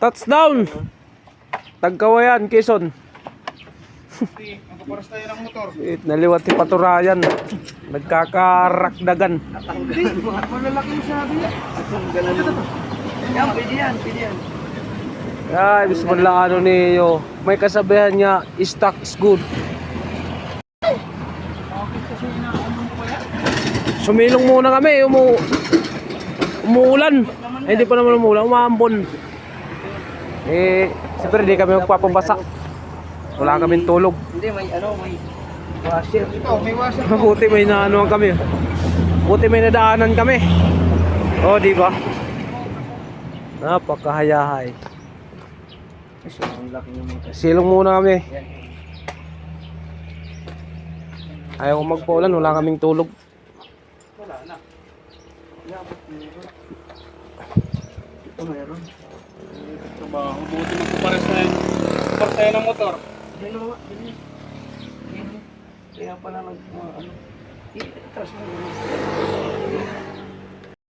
Touchdown! Tagkawayan, Quezon. Magpaparas tayo ng motor. Naliwat si Paturayan. Nagkakarakdagan. Hindi, malalaki masyado yan. Yan, pwede yan, pwede yan. Ay, gusto mo lang ano niyo. May kasabihan niya, stock is good. Sumilong muna kami, umuulan. Ay, hindi pa naman umuulan, umaambon. Siyempre hindi kami magpapabasa. Wala kaming tulog. Hindi, may washer. Ito, may washer. Buti may naanoan kami. Buti may nadaanan kami. Oh, di ba? Napakahayahay. Silong muna kami. Ayaw ko magpaulan, wala kaming tulog. Wala na. Ito meron. Ito ba? Buti magpaparas tayo ng motor. Yan o, yan. Kaya pala ano. Itras mo.